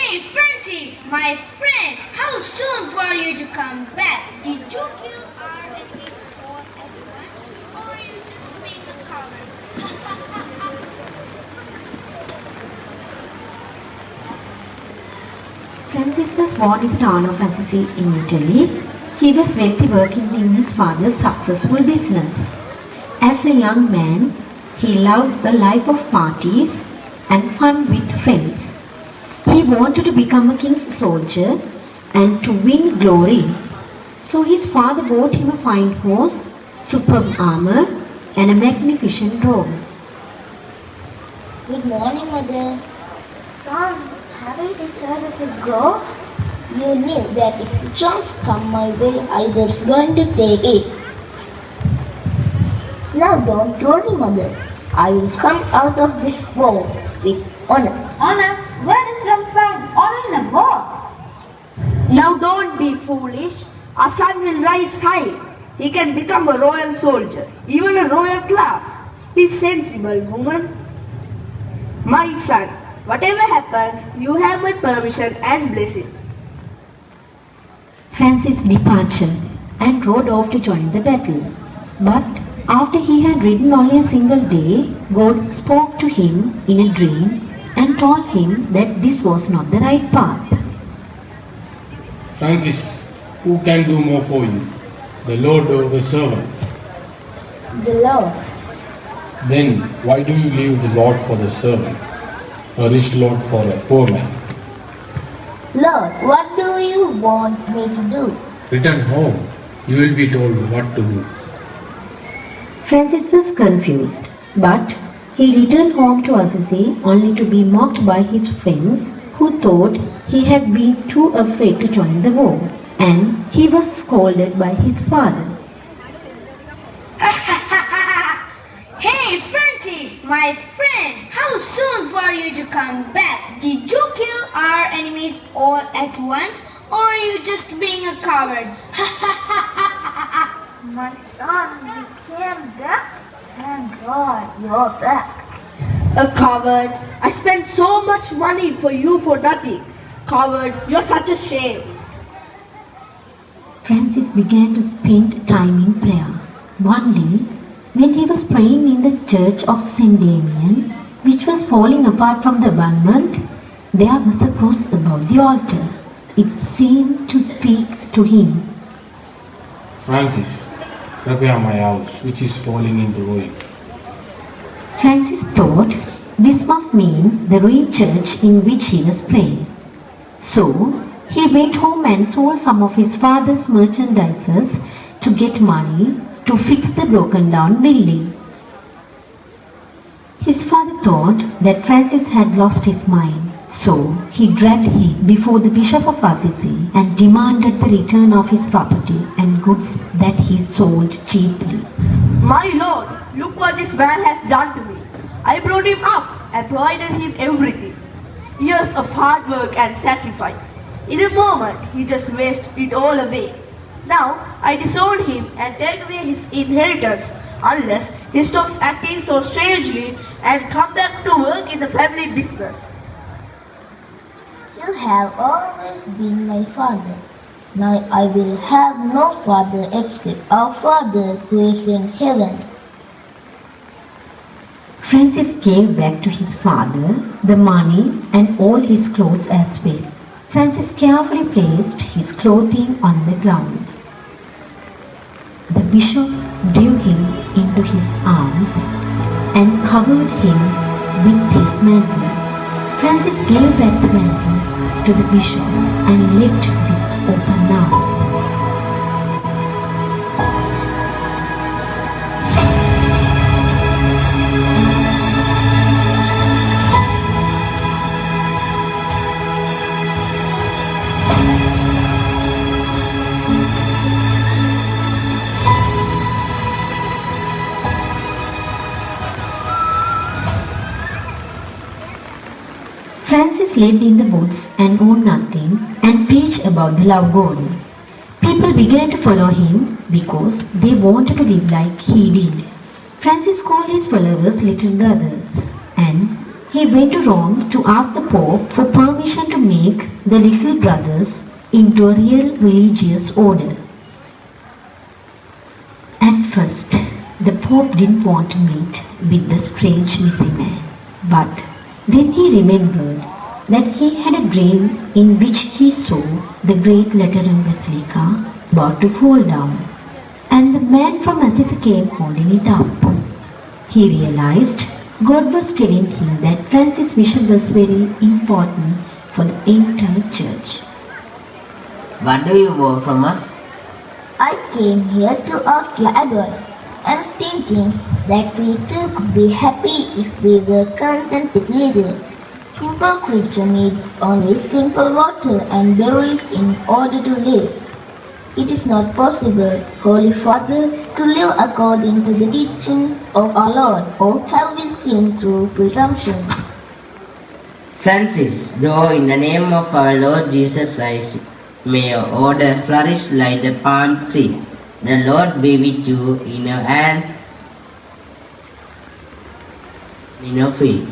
Hey Francis, my friend, how soon for you to come back? Did you kill our enemies all at once, or are you just being a coward? Francis was born in the town of Assisi in Italy. He was wealthy working in his father's successful business. As a young man, he loved a life of parties and fun with friends. He wanted to become a king's soldier and to win glory. So his father bought him a fine horse, superb armor, and a magnificent robe. Good morning, Mother. Son, have you decided to go? You knew that if the chance come my way, I was going to take it. Now don't worry, Mother. I will come out of this war with honor. Honor? Where does one find honor in a war? Now don't be foolish. Our son will rise high. He can become a royal soldier, even a royal class. He's sensible, woman. My son, whatever happens, you have my permission and blessing. Francis departed and rode off to join the battle. But after he had ridden only a single day, God spoke to him in a dream and told him that this was not the right path. Francis, who can do more for you, the Lord or the servant? The Lord. Then why do you leave the Lord for the servant, a rich Lord for a poor man? Lord, what do you want me to do? Return home, you will be told what to do. Francis was confused, but he returned home to Assisi only to be mocked by his friends who thought he had been too afraid to join the war, and he was scolded by his father. Hey Francis, my friend, how soon for you to come back? Did you kill our enemies all at once, or are you just being a coward? My son, you came back? Thank God you're back. A coward. I spent so much money for you for nothing. Coward, you're such a shame. Francis began to spend time in prayer. One day, when he was praying in the church of St. Damien, which was falling apart from the abandonment, there was a cross above the altar. It seemed to speak to him. Francis, repair my house, which is falling into ruin. Francis thought this must mean the ruined church in which he was praying. So, he went home and sold some of his father's merchandises to get money to fix the broken down building. His father thought that Francis had lost his mind, so he dragged him before the Bishop of Assisi and demanded the return of his property and goods that he sold cheaply. My Lord, look what this man has done to me. I brought him up and provided him everything. Years of hard work and sacrifice. In a moment, he just wasted it all away. Now, I disown him and take away his inheritance unless he stops acting so strangely and come back to work in the family business. You have always been my father. Now I will have no father except our Father who is in heaven. Francis gave back to his father the money and all his clothes as well. Francis carefully placed his clothing on the ground. The bishop drew him into his arms and covered him with his mantle. Francis gave back the mantle to the bishop and left with open arms. Francis lived in the woods and owned nothing and preached about the love God. People began to follow him because they wanted to live like he did. Francis called his followers little brothers, and he went to Rome to ask the Pope for permission to make the little brothers into a real religious order. At first, the Pope didn't want to meet with the strange missing man, but then he remembered that he had a dream in which he saw the great Lateran Basilica about to fall down, and the man from Assisi came holding it up. He realized God was telling him that Francis' vision was very important for the entire church. What do you want from us? I came here to ask your advice. I'm thinking that we too could be happy if we were content with little. Simple creatures need only simple water and berries in order to live. It is not possible, Holy Father, to live according to the teachings of our Lord, or have we sinned through presumption? Francis, though in the name of our Lord Jesus Christ, may your order flourish like the palm tree. The Lord be with you in your hand, in your feet.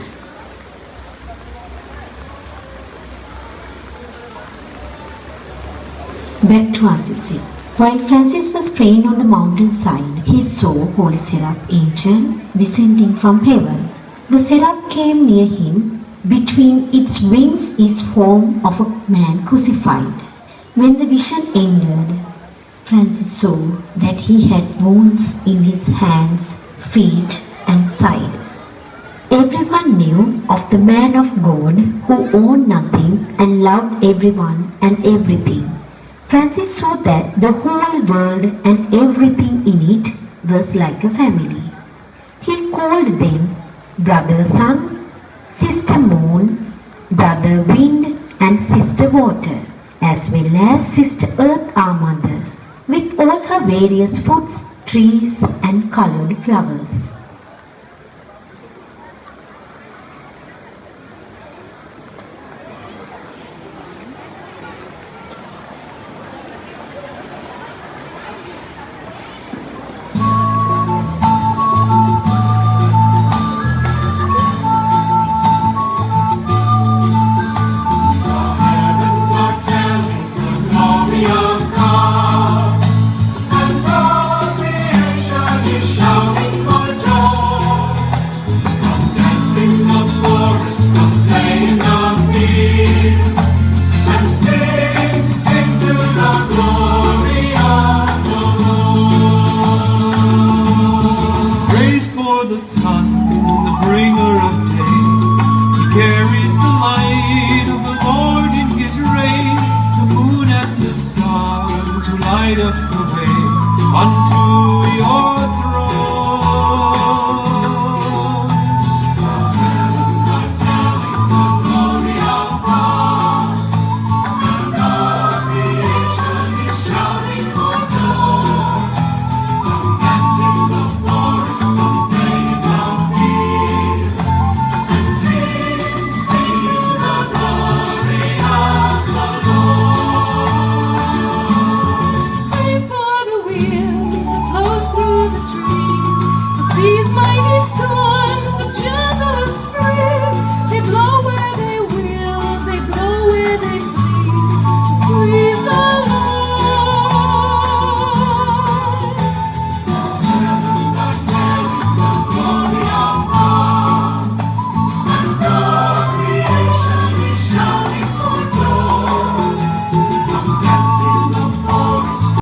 Back to Assisi. While Francis was praying on the mountainside, he saw Holy Seraph angel descending from heaven. The seraph came near him. Between its wings is form of a man crucified. When the vision ended, Francis saw that he had wounds in his hands, feet, and side. Everyone knew of the man of God who owned nothing and loved everyone and everything. Francis saw that the whole world and everything in it was like a family. He called them Brother Sun, Sister Moon, Brother Wind, and Sister Water, as well as Sister Earth, our Mother, with all her various foods, trees, and colored flowers.